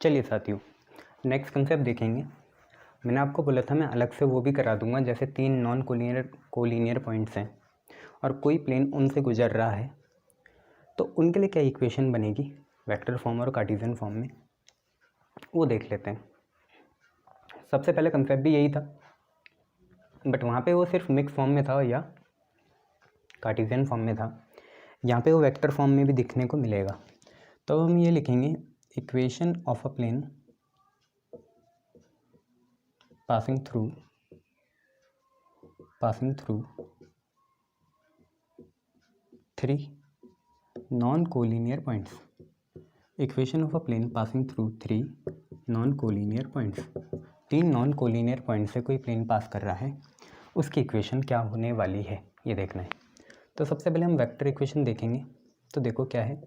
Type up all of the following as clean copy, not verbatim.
चलिए साथियों, next concept देखेंगे। मैंने आपको बोला था मैं अलग से वो भी करा दूंगा, जैसे 3 नॉन कोलिनियर पॉइंट्स हैं और कोई प्लेन उनसे गुजर रहा है तो उनके लिए क्या इक्वेशन बनेगी वेक्टर फॉर्म और कार्टेशियन फॉर्म में, वो देख लेते हैं। सबसे पहले कंसेप्ट भी यही था, बट वहाँ पे वो सिर्फ मिक्स फॉर्म में था या कार्टेशियन फॉर्म में था। यहाँ पे वो वेक्टर फॉर्म में भी दिखने को मिलेगा। तो हम ये लिखेंगे equation of a plane passing through 3 non-collinear points. Equation of a plane passing through 3 non-collinear points. 3 non-collinear point से कोई प्लेन पास कर रहा है, उसकी इक्वेशन क्या होने वाली है ये देखना है। तो सबसे पहले हम वेक्टर इक्वेशन देखेंगे। तो देखो क्या है,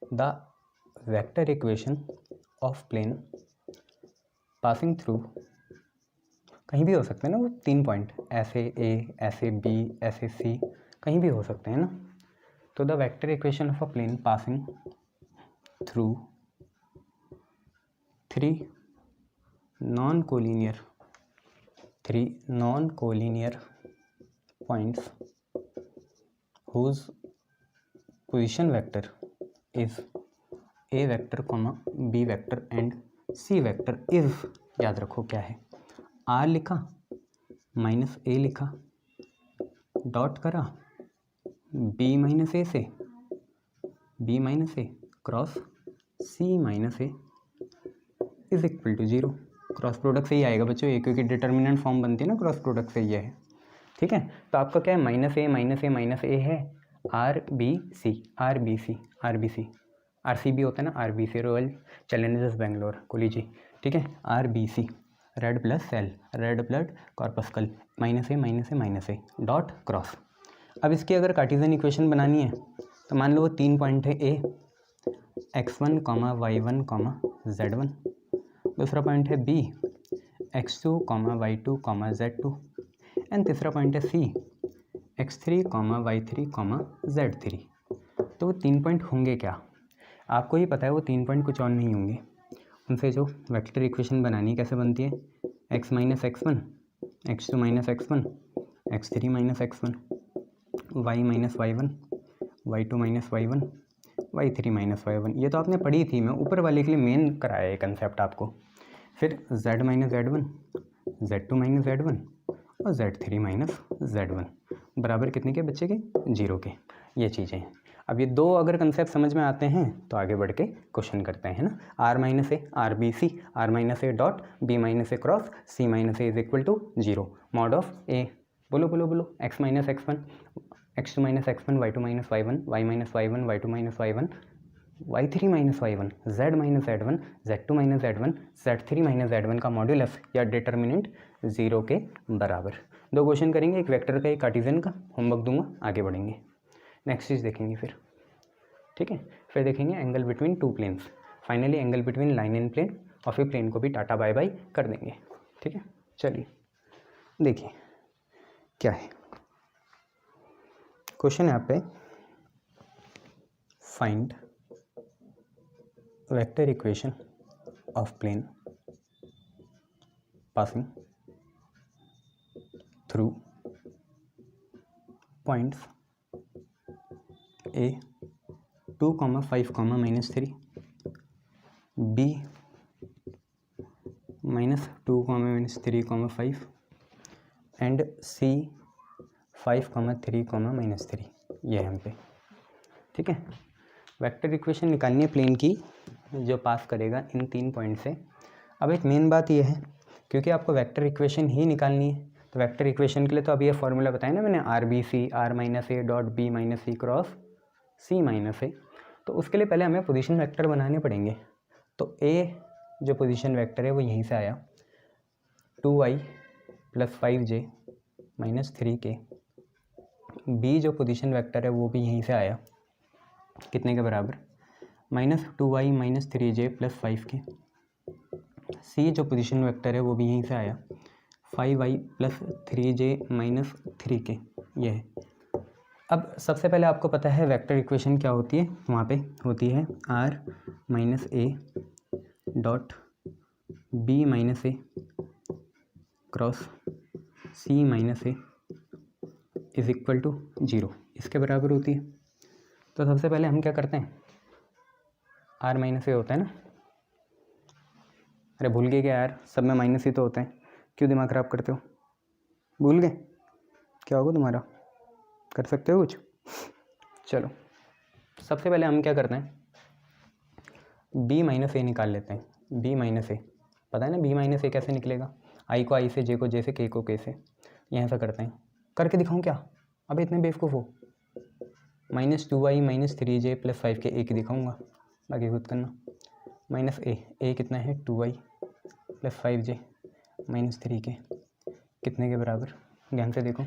the vector equation of plane passing through, कहीं भी हो सकते हैं ना वो 3 पॉइंट, ऐसे ए, ऐसे बी, ऐसे सी, कहीं भी हो सकते हैं ना। तो the vector equation of a plane passing through 3 non collinear points whose position vector is a vector, b vector and c vector is, याद रखो क्या है, r लिखा माइनस a लिखा, डॉट करा b माइनस a से, b minus a cross c minus a is equal to 0। Cross product से ही आएगा बच्चों ये, क्योंकि डिटर्मिनेंट फॉर्म बनती है ना क्रॉस प्रोडक्ट से, ये है। ठीक है, तो आपका क्या है, माइनस ए है, आर बी सी भी होता है ना, R B C Royal Challengers Bangalore कोलीजी। ठीक है, R B C red blood cell, red blood corpuscle, minus A dot cross. अब इसकी अगर कार्टेशियन इक्वेशन बनानी है तो मान लो वो 3 पॉइंट है, ए x1, y1, z1, दूसरा पॉइंट है B x2, y2, z2 and तीसरा पॉइंट है सी x3, y3, z3। तो वो 3 पॉइंट होंगे क्या, आपको ही पता है वो 3 पॉइंट कुछ और नहीं होंगे। उनसे जो वेक्टर इक्वेशन बनानी कैसे बनती है, x minus x1, x2 minus x1, x3 minus x1, y minus y1, y2 minus y1, y3 minus y1। ये तो आपने पढ़ी थी, मैं ऊपर वाले के लिए मेन कराया ये कंसेप्ट आपको। फिर z minus z1, z2 minus z1 और z3 माइनस z1 बराबर कितने के बच्चे के, 0 के। ये चीज़ें हैं। अब ये दो अगर कंसेप्ट समझ में आते हैं तो आगे बढ़ के क्वेश्चन करते हैं ना। R minus A, R B C, R minus A dot B minus A cross C minus A is equal to 0, mod of A, बोलो X minus x1, x2 minus x1, y2 minus y1, y minus y1, y2 minus y1, y3 minus y1, z minus z1, z2 minus z1, z3 minus z1 का modulus या determinant 0 के बराबर। दो question करेंगे, एक vector का एक Cartesian का, होमवर्क दूंगा, आगे बढ़ेंगे। नेक्स्ट चीज़ देखेंगे फिर, ठीक है। फिर देखेंगे angle between 2 planes, finally angle between line and plane, और फिर प्लेन को भी टाटा बाय बाय कर देंगे। ठीक है, चलिए देखिए क्या है क्वेश्चन। यहाँ पे find vector equation of plane passing through points a 2, 5, -3, b -2, -3, 5 and c 5, 3, -3। ये है हम पे। ठीक है, वेक्टर इक्वेशन निकालनी है प्लेन की जो पास करेगा इन 3 पॉइंट से। अब एक मेन बात ये है, क्योंकि आपको वेक्टर इक्वेशन ही निकालनी है, तो वेक्टर इक्वेशन के लिए तो अभी ये फॉर्मूला बताया ना मैंने, R B C, R minus A dot B minus C cross C minus A. तो उसके लिए पहले हमें पोजीशन वेक्टर बनाने पड़ेंगे। तो ए जो पोजीशन वेक्टर है वो यहीं से आया, 2y + 5j - 3k। बी जो पोजीशन वेक्टर है वो भी यहीं से आया, कितने के बराबर, -2y - 3j + 5k। सी जो पोजीशन वेक्टर है वो भी यहीं से आया, 5y + 3j - 3k। ये है। अब सबसे पहले आपको पता है वेक्टर इक्वेशन क्या होती है, वहाँ पे होती है r - a dot B minus A cross C minus A is equal to 0 इसके बराबर होती है। तो सबसे पहले हम क्या करते हैं, आर माइनस ए होता है ना, अरे भूल गए क्या यार, सब में माइनस ही तो होते हैं, क्यों दिमाग ख़राब करते हो, भूल गए, क्या होगा तुम्हारा, कर सकते हो कुछ। चलो सबसे पहले हम क्या करते हैं, b माइनस ए निकाल लेते हैं, b माइनस ए पता है ना, b माइनस ए कैसे निकलेगा, i को i से, j को j से, k को k से, यहाँ से करते हैं, करके दिखाऊँ क्या, अबे इतने बेवकूफ़ हो, -2i minus 3j plus 5k एक ही दिखाऊँगा, बाकी खुद करना। माइनस ए कितना है 2i plus 5j minus 3k कितने के बराबर, ध्यान से देखो,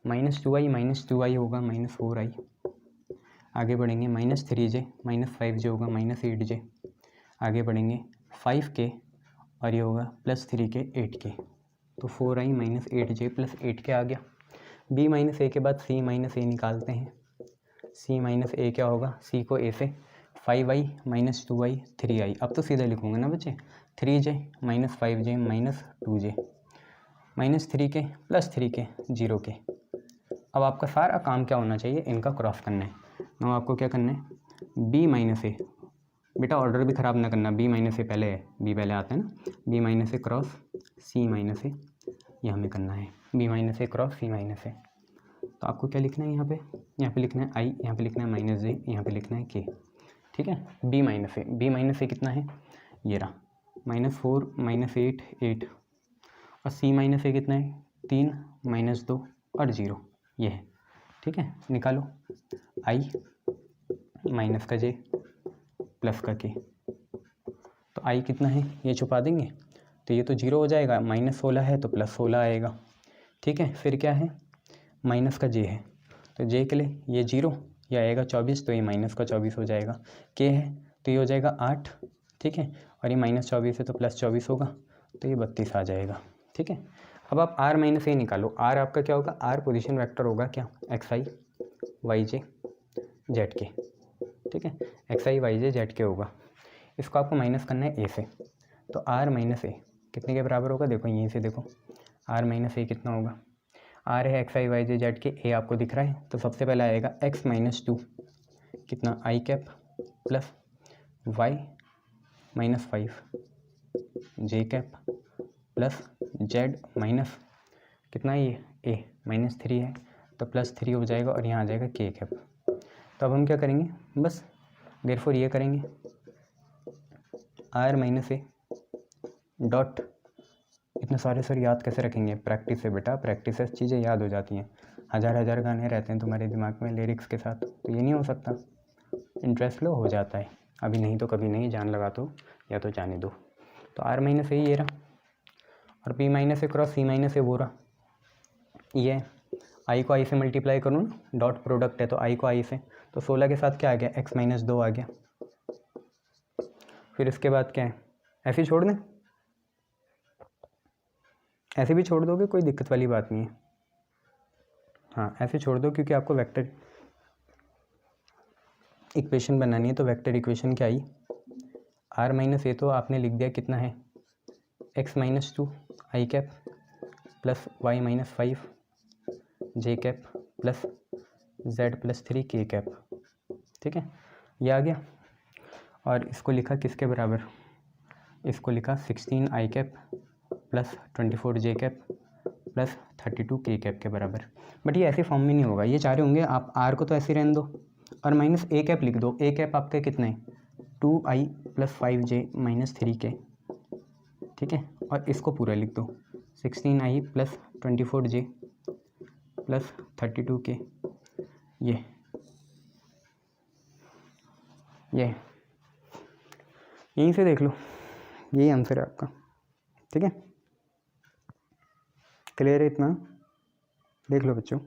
-2i माइनस 2i होगा -4i, आगे बढ़ेंगे -3j माइनस 5j होगा -8j, आगे बढ़ेंगे 5k और ये होगा +3k 8k, तो 4i minus 8j plus 8k आ गया। b माइनस ए के बाद c माइनस ए निकालते हैं, c माइनस ए क्या होगा, c को a से 5i माइनस 2i 3i, अब तो सीधा लिखूँगा ना बच्चे, 3j minus 5j minus 2j minus 3k plus 3k 0k। अब आपका सारा काम क्या होना चाहिए, इनका क्रॉस करना है। ना आपको क्या करना है, b माइनस ए, बेटा ऑर्डर भी ख़राब ना करना, b माइनस ए पहले है, b पहले आता है ना, b minus A cross c minus ए, ये हमें करना है, b minus A cross c minus A. तो आपको क्या लिखना है, यहाँ पे लिखना है i, यहाँ पे लिखना है माइनस j, यहाँ पे लिखना है k, ठीक है। b माइनस ए कितना है, ये रहा, -4 -8 8, और c माइनस ए कितना है 3 -2 और 0, ये है, ठीक है। निकालो i माइनस का j प्लस का k, तो i कितना है, ये छुपा देंगे तो ये तो 0 हो जाएगा, -16 है तो +16 आएगा, ठीक है। फिर क्या है, माइनस का j है, तो j के लिए ये 0, ये आएगा 24, तो ये माइनस का 24 हो जाएगा, k है तो ये हो जाएगा 8, ठीक है, और ये -24 है तो +24 होगा, तो ये 32 आ जाएगा, ठीक है। अब आप r माइनस ए निकालो, r आपका क्या होगा, r पोजीशन वेक्टर होगा क्या, xi yj zk, ठीक है, xi yj zk होगा, इसको आपको माइनस करना है a से, तो r माइनस ए कितने के बराबर होगा, देखो यहीं से देखो, r माइनस ए कितना होगा, r है xi yj zk, a आपको दिख रहा है, तो सबसे पहले आएगा x माइनस 2 कितना i cap plus y minus 5 j cap plus z minus कितना है, ये a माइनस 3 है तो +3 हो जाएगा, और यहाँ आ जाएगा k कैप। तो अब हम क्या करेंगे, बस देयरफॉर ये करेंगे, r माइनस ए डॉट, इतने सारे सर याद कैसे रखेंगे, प्रैक्टिस से बेटा, प्रैक्टिस से चीज़ें याद हो जाती हैं, हज़ार गाने रहते हैं तुम्हारे दिमाग में लिरिक्स के साथ, तो ये नहीं हो सकता, इंटरेस्ट लो हो जाता है, अभी नहीं तो कभी नहीं, जान लगा तो या तो जाने दो। तो r माइनस ए ये रहा, और p minus A cross c minus ए वो रहा, ये i को i से मल्टीप्लाई करूँ ना, डॉट प्रोडक्ट है तो i को i से, तो 16 के साथ क्या आ गया, x माइनस 2 आ गया, फिर इसके बाद क्या है, ऐसे ही छोड़ दें, ऐसे भी छोड़ दोगे कोई दिक्कत वाली बात नहीं है, हाँ ऐसे छोड़ दो, क्योंकि आपको वेक्टर इक्वेशन बनानी है, तो वेक्टर इक्वेशन क्या आई, r माइनस ए तो आपने लिख दिया कितना है, x minus 2 i cap plus y minus 5 j cap plus z plus 3 k cap, ठीक है, ये आ गया। और इसको लिखा किसके बराबर, इसको लिखा 16 i cap plus 24 j cap plus 32 k cap के बराबर। बट ये ऐसे फॉर्म में नहीं होगा, ये चाह रहे होंगे आप r को तो ऐसे रहने दो और माइनस a कैप लिख दो, a कैप आपका कितना है 2i plus 5j minus 3k, ठीक है, और इसको पूरा लिख दो 16i plus 24j plus 32k, ये यहीं से देख लो, यही आंसर है आपका, ठीक है, क्लियर है इतना, देख लो बच्चों,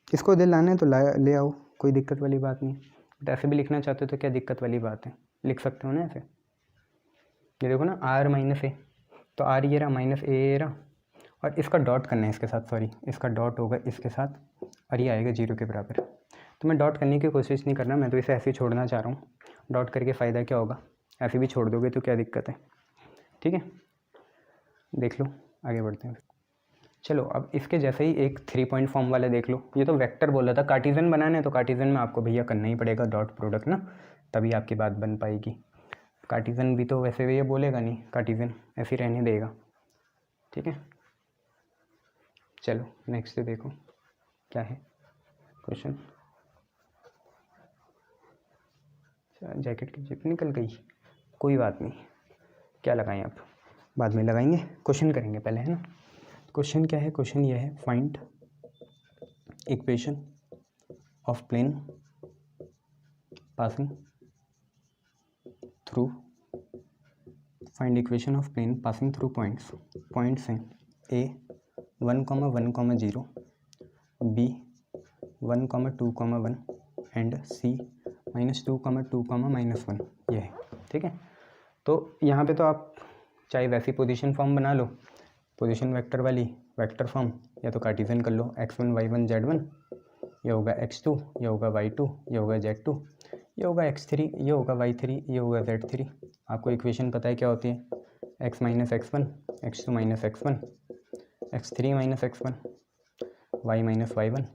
इसको दिल लाना है तो ले आओ, कोई दिक्कत वाली बात नहीं, बट ऐसे भी लिखना चाहते हो तो क्या दिक्कत वाली बात है, लिख सकते हो ना ऐसे। ये देखो ना r माइनस ए, तो r ये रहा माइनस ए रहा, और इसका डॉट करना है इसके साथ, सॉरी इसका डॉट होगा इसके साथ, और ये आएगा 0 के बराबर। तो मैं डॉट करने की कोशिश नहीं कर रहा, मैं तो इसे ऐसे ही छोड़ना चाह रहा हूँ। डॉट करके फ़ायदा क्या होगा, ऐसे भी छोड़ दोगे तो क्या दिक्कत है, ठीक है। देख लो, आगे बढ़ते हैं। चलो अब इसके जैसे ही एक 3 पॉइंट फॉर्म वाला देख लो। ये तो वेक्टर बोला था, कार्टिजन बनाना है तो कार्टिजन में आपको भैया करना ही पड़ेगा डॉट प्रोडक्ट ना, तभी आपकी बात बन पाएगी। कार्टिजन भी तो वैसे भी ये बोलेगा नहीं, कार्टिजन ऐसे ही रहने देगा, ठीक है। चलो नेक्स्ट देखो क्या है क्वेश्चन। जैकेट की जिप निकल गई, कोई बात नहीं, क्या लगाएं आप, बाद में लगाएंगे, क्वेश्चन करेंगे पहले, है ना। क्वेश्चन क्या है, क्वेश्चन ये है, find equation of plane passing through, find equation of plane passing through points हैं ए 1,1,0, बी 1,2,1 एंड सी -2,2,-1, ये है, ठीक है। तो यहाँ पे तो आप चाहे वैसी पोजीशन फॉर्म बना लो, पोजीशन वेक्टर वाली वेक्टर फॉर्म, या तो कार्टिजन कर लो, x1 y1 z1, ये होगा x2, ये होगा y2, ये होगा z2, ये होगा x3, ये होगा y3, ये होगा z3। आपको इक्वेशन पता है क्या होती है, x - x1, x2 - x1, x3 - x1, y - y1,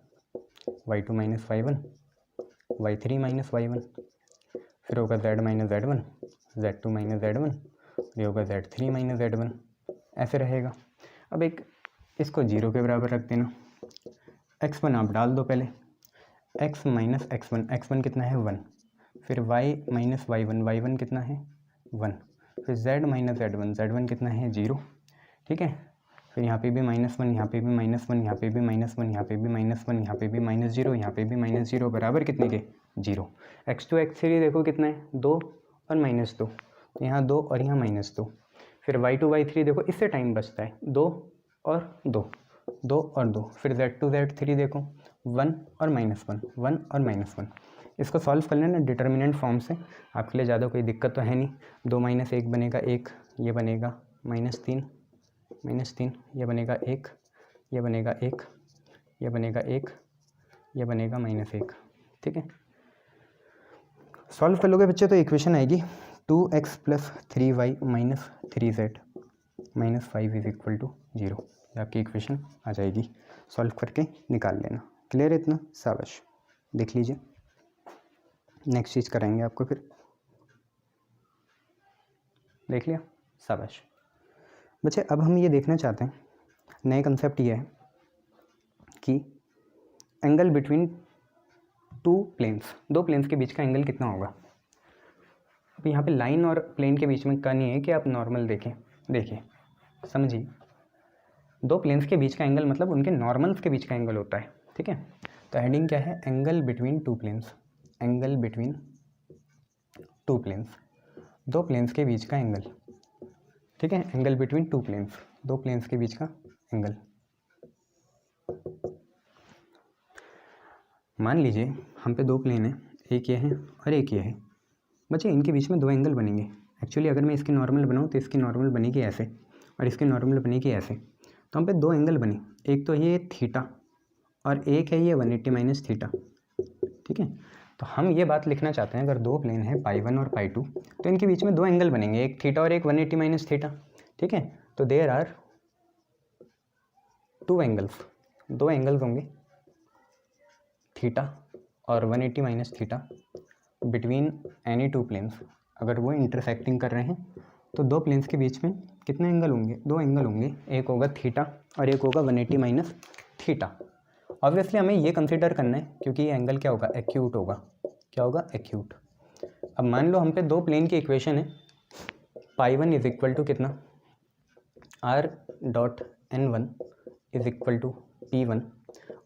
y2 - y1, y3 - y1, फिर होगा z - z1, z2 - z1, ये होगा z3 - z1, ऐसे रहेगा। अब एक इसको 0 के बराबर रख देना, x1 आप डाल दो पहले, x - x1, x1 कितना है 1, फिर y - y1, y1 कितना है 1, फिर z - z1, z1 कितना है 0, ठीक है। फिर यहाँ पे भी -1, यहाँ पे भी -1, यहाँ पे भी -1, यहाँ पे भी -1, यहाँ पे भी -0, यहाँ पे भी -0, बराबर कितने के 0। x2 x3 देखो कितना है 2 और -2, यहाँ 2 और यहाँ -2। फिर y2 y3 देखो, इससे टाइम बचता है 2 और 2, 2 और 2। फिर z2 z3 देखो 1 और -1, 1 और -1। इसको सॉल्व कर लेना डिटर्मिनेंट फॉर्म से, आपके लिए ज़्यादा कोई दिक्कत तो है नहीं। 2 - 1 बनेगा 1, ये बनेगा -3, ये बनेगा 1, ये बनेगा 1, ये बनेगा 1, ये बनेगा -1, ठीक है। सॉल्व कर लोगे बच्चे तो इक्वेशन आएगी 2x + 3y - 3z - 5 = 0। ये आपकी इक्वेशन आ जाएगी, सॉल्व करके निकाल लेना। क्लियर है इतना, शाबाश, देख लीजिए। नेक्स्ट चीज़ कराएंगे आपको, फिर देख लिया, शाबाश बच्चे। अब हम ये देखना चाहते हैं, नए कंसेप्ट ये है कि एंगल बिटवीन दो प्लेन्स के बीच का एंगल कितना होगा। अब यहाँ पे लाइन और प्लेन के बीच में का नहीं है कि आप नॉर्मल देखिए समझिए, दो प्लेन्स के बीच का एंगल मतलब उनके नॉर्मल्स के बीच का एंगल होता है, ठीक है। तो हेडिंग क्या है, angle between two planes, angle between two planes, दो प्लेन्स के बीच का एंगल, ठीक है। एंगल बिटवीन टू प्लेन्स, दो प्लेन्स के बीच का एंगल। मान लीजिए हम पे दो प्लेन है, एक ये है और एक ये है बच्चे, इनके बीच में दो एंगल बनेंगे। एक्चुअली अगर मैं इसकी नॉर्मल बनाऊँ तो इसकी नॉर्मल बनेगी ऐसे और इसकी नॉर्मल बनेगी ऐसे, तो हम पे दो एंगल बने, एक तो ये थीटा और एक है ये 180 - थीटा, ठीक है। तो हम ये बात लिखना चाहते हैं, अगर दो प्लेन है π1 और π2 तो इनके बीच में दो एंगल बनेंगे, एक थीटा और एक 180 - थीटा, ठीक है। तो देयर आर टू एंगल्स, दो एंगल्स होंगे थीटा और 180 - theta between any two planes. अगर वो इंटरसेक्टिंग कर रहे हैं तो दो प्लेन्स के बीच में कितने एंगल होंगे, दो एंगल होंगे, एक होगा थीटा और एक होगा 180 - थीटा। ऑब्वियसली हमें ये कंसीडर करना है क्योंकि ये एंगल क्या होगा, एक्यूट होगा। क्या होगा, एक्यूट। अब मान लो हम पे दो प्लेन की इक्वेशन है, π1 = कितना, r.n1 = p1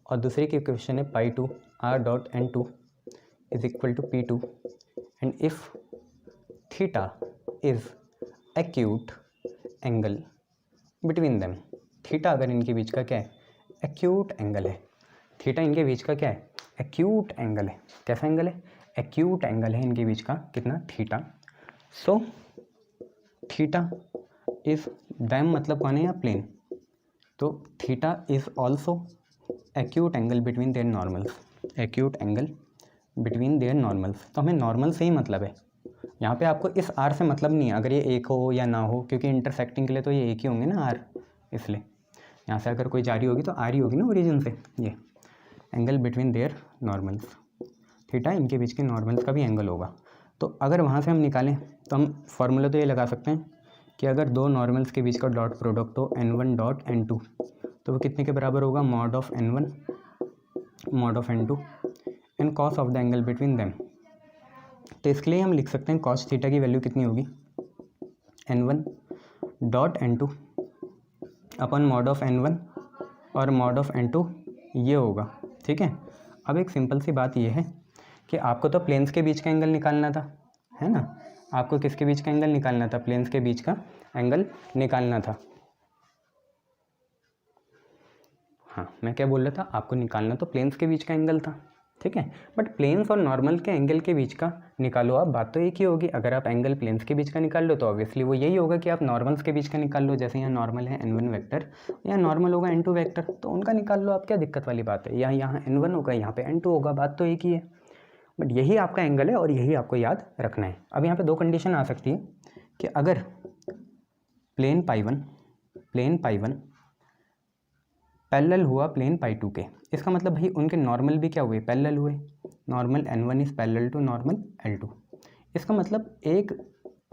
और दूसरी की इक्वेशन है π2 r.n2 = p2 and if theta is acute angle between them. Theta अगर इनके बीच का क्या है, एक्यूट एंगल है, थीटा इनके बीच का क्या है, एक्यूट एंगल है। कैसा एंगल है, एक्यूट एंगल है इनके बीच का, कितना, theta. So theta is them मतलब कौन है, या प्लेन, तो theta is also acute angle between their normals, acute angle between their normals. तो हमें नॉर्मल से ही मतलब है, यहाँ पे आपको इस आर से मतलब नहीं है अगर ये एक हो या ना हो, क्योंकि इंटरसेक्टिंग के लिए तो ये एक ही होंगे ना आर, इसलिए यहाँ से अगर कोई जारी होगी तो आर ही होगी ना ओरिजिन से। ये angle between their normals, theta इनके बीच के नॉर्मल्स का भी एंगल होगा। तो अगर वहाँ से हम निकालें तो हम फॉर्मूला तो ये लगा सकते हैं कि अगर दो नॉर्मल्स के बीच का डॉट प्रोडक्ट हो n1 डॉट n2 तो वो कितने के बराबर होगा, mod of n1 mod of n2 and cos of the angle between them. तो इसके लिए हम लिख सकते हैं कॉस थीटा की वैल्यू कितनी होगी, n1 dot n2 upon mod of n1 और मॉड ऑफ n2 ये होगा। ठीक है, अब एक सिंपल सी बात ये है कि आपको तो प्लेन्स के बीच का एंगल निकालना था, है ना। आपको किसके बीच का एंगल निकालना था, प्लेन्स के बीच का एंगल निकालना था। हाँ, मैं क्या बोल रहा था, आपको निकालना तो प्लेन्स के बीच का एंगल था, ठीक है। बट प्लेन्स और नॉर्मल के एंगल के बीच का निकालो आप, बात तो एक ही होगी। अगर आप एंगल प्लेन्स के बीच का निकाल लो तो ऑब्वियसली वो यही होगा कि आप नॉर्मल्स के बीच का निकाल लो। जैसे यहाँ नॉर्मल है n1 वेक्टर, यहाँ नॉर्मल होगा n2 वेक्टर, तो उनका निकाल लो आप, क्या दिक्कत वाली बात है। यहाँ n1 होगा, यहाँ पे n2 होगा, बात तो एक ही है। बट यही आपका एंगल है और यही आपको याद रखना है। अब यहाँ पे दो कंडीशन आ सकती है कि अगर प्लेन पाई 1 पैरेलल हुआ प्लेन पाई 2 के, इसका मतलब भाई उनके नॉर्मल भी क्या हुए, पैरेलल हुए। Normal n1 is parallel to normal l2। इसका मतलब एक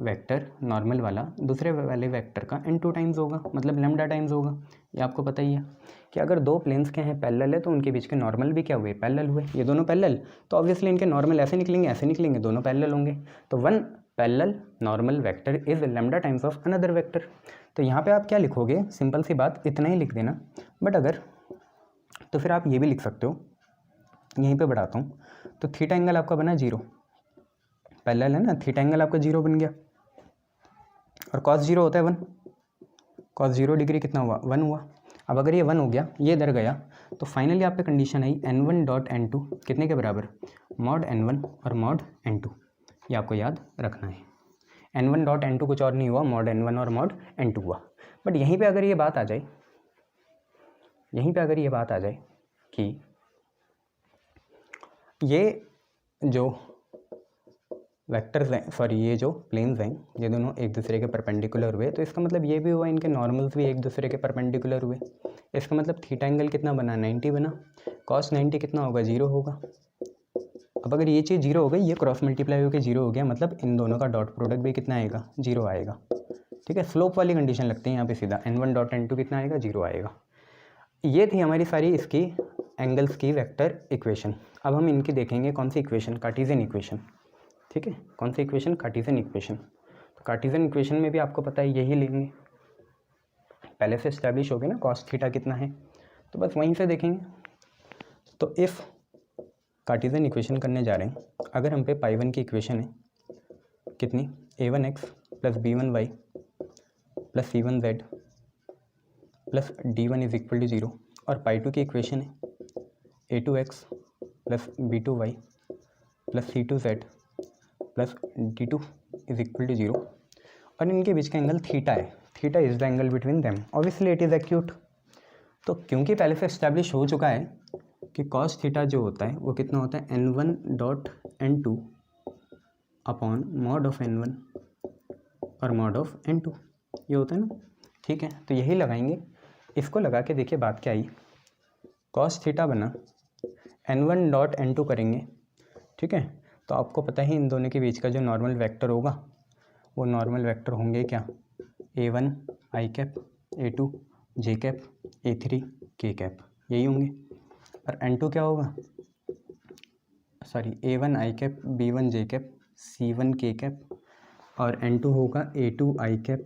वेक्टर नॉर्मल वाला दूसरे वाले वेक्टर का n2 टाइम्स होगा, मतलब लैम्डा टाइम्स होगा। ये आपको पता ही है कि अगर दो प्लेन्स के हैं पैरेलल है तो उनके बीच के नॉर्मल भी क्या हुए, पैरेलल हुए। ये दोनों पैरेलल, तो ऑब्वियसली इनके नॉर्मल ऐसे निकलेंगे, दोनों पैरेलल होंगे। तो one parallel normal vector is lambda times of another vector. तो यहाँ पे आप क्या लिखोगे, सिंपल सी बात, इतना ही लिख देना। बट अगर तो फिर आप ये भी लिख सकते हो, यहीं पे बढ़ाता हूँ, तो थीटा एंगल आपका बना 0, पैरेलल है ना, थीटा एंगल आपका 0 बन गया। और कॉस 0 होता है 1, कॉस 0 डिग्री कितना हुआ, 1 हुआ। अब अगर ये 1 हो गया, ये इधर गया, तो फाइनली आप पे कंडीशन आई n1 डॉट n2 कितने के बराबर, मॉड n1 और मॉड n2। ये आपको याद रखना है। n1 डॉट n2 कुछ और नहीं हुआ, मॉड n1 और मॉड n2 हुआ। बट यहीं पे अगर ये बात आ जाए, कि ये जो वेक्टर्स हैं, सॉरी ये जो प्लेन्स हैं, ये दोनों एक दूसरे के परपेंडिकुलर हुए, तो इसका मतलब ये भी हुआ इनके नॉर्मल्स भी एक दूसरे के परपेंडिकुलर हुए। इसका मतलब थीटा एंगल कितना बना, 90 बना। कॉस 90 कितना होगा, 0 होगा। अब अगर ये चीज़ 0 हो गई, ये क्रॉस मल्टीप्लाई होकर 0 हो गया, मतलब इन दोनों का डॉट प्रोडक्ट भी कितना आएगा, 0 आएगा। ठीक है, स्लोप वाली कंडीशन लगती है यहाँ पे सीधा, n1 डॉट n2 कितना आएगा, 0 आएगा। ये थी हमारी सारी इसकी एंगल्स की वेक्टर इक्वेशन। अब हम इनकी देखेंगे कौन सी इक्वेशन, कार्टेशियन इक्वेशन। ठीक है, कौन सी इक्वेशन, कार्टेशियन इक्वेशन। तो कार्टेशियन इक्वेशन में भी आपको पता है यही लेंगे, पहले से इस्टेब्लिश हो गया ना कॉस थीटा कितना है, तो बस वहीं से देखेंगे। तो इफ़ कार्टेशियन इक्वेशन करने जा रहे हैं, अगर हम पे पाई 1 की इक्वेशन है कितनी, a1x plus b1y plus c1z plus d1 is equal to 0, और पाई 2 की इक्वेशन है a2x plus b2y plus c2z plus d2 is equal to 0, और इनके बीच का एंगल थीटा है। Theta is the angle between them, obviously it is acute. तो क्योंकि पहले से इस्टेब्लिश हो चुका है कि कॉस थीटा जो होता है वो कितना होता है, n1 dot n2 upon mod of n1 और मॉड ऑफ n2, ये होता है ना। ठीक है, तो यही लगाएंगे। इसको लगा के देखिए बात क्या आई, कॉस थीटा बना n1 डॉट n2 करेंगे। ठीक है, तो आपको पता ही इन दोनों के बीच का जो नॉर्मल वेक्टर होगा वो नॉर्मल वेक्टर होंगे क्या, a1 i cap, a2 j cap, a3 k cap, यही होंगे। और n2 क्या होगा, sorry a1 i cap, b1 j cap, c1 k cap, और n2 होगा a2 i cap,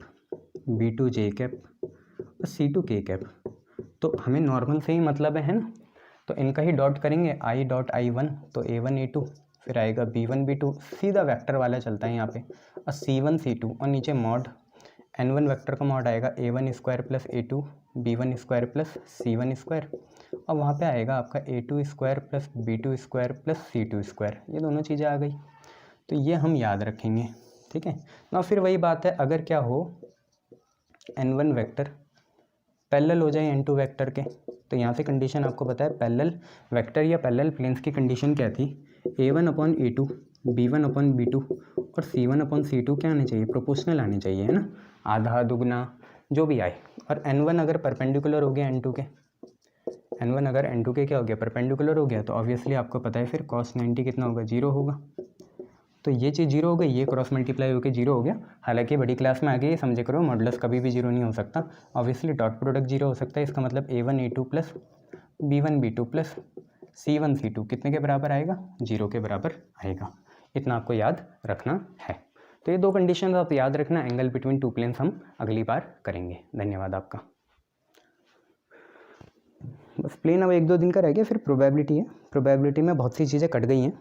b2 j cap और c2 k कैप। तो हमें नॉर्मल से ही मतलब है ना, तो इनका ही डॉट करेंगे, i डॉट i1 तो a1 a2, फिर आएगा b1 b2, सीधा वेक्टर वाला चलता है यहाँ पे, और c1 c2, और नीचे मॉड n1 वेक्टर का मॉड आएगा a1 square plus a2 b1 square plus c1 square, और वहाँ पे आएगा आपका a2 square plus b2 square plus c2 square, ये दोनों चीज़ें आ गई। तो ये हम याद रखेंगे। ठीक है ना, फिर वही बात है, अगर क्या हो n1 वेक्टर पैरेलल हो जाए n2 वेक्टर के, तो यहाँ से कंडीशन आपको पता है पैरेलल वेक्टर या पैरेलल प्लेन्स की कंडीशन क्या थी, A1/A2, B1/B2 और C1/C2 क्या आने चाहिए, प्रोपोर्शनल आने चाहिए, है ना, आधा दुगना जो भी आए। और N1 अगर परपेंडिकुलर हो गया N2 के, N1 अगर N2 के क्या हो गया, परपेंडिकुलर हो गया, तो ऑब्वियसली आपको पता है फिर cos 90 कितना होगा, 0 होगा। तो ये चीज़ 0 हो गई, ये क्रॉस मल्टीप्लाई होकर 0 हो गया। हालांकि बड़ी क्लास में आ गई, समझे करो, मॉडुलस कभी भी 0 नहीं हो सकता, ऑब्वियसली डॉट प्रोडक्ट 0 हो सकता है। इसका मतलब A1A2 plus B1B2 plus C1C2 कितने के बराबर आएगा, 0 के बराबर आएगा। इतना आपको याद रखना है। तो ये दो कंडीशन आप याद रखना। एंगल बिटवीन टू प्लेन्स हम अगली बार करेंगे। धन्यवाद आपका। बस प्लेन अब 1-2 दिन का रह गया, फिर प्रोबेबिलिटी है। प्रोबेबिलिटी में बहुत सी चीज़ें कट गई हैं,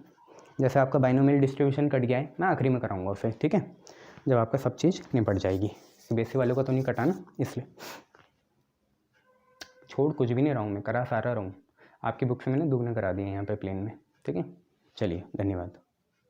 जैसे आपका बाइनोमियल डिस्ट्रीब्यूशन कट गया है, मैं आखिरी में कराऊंगा उसे, ठीक है, जब आपका सब चीज़ निपट जाएगी। बेसिक वालों का तो नहीं कटा ना, इसलिए छोड़ कुछ भी नहीं रहा हूँ, मैं करा सारा रहा हूँ। आपकी बुक से मैंने दुगना करा दिए यहाँ पे प्लेन में, ठीक है। चलिए, धन्यवाद।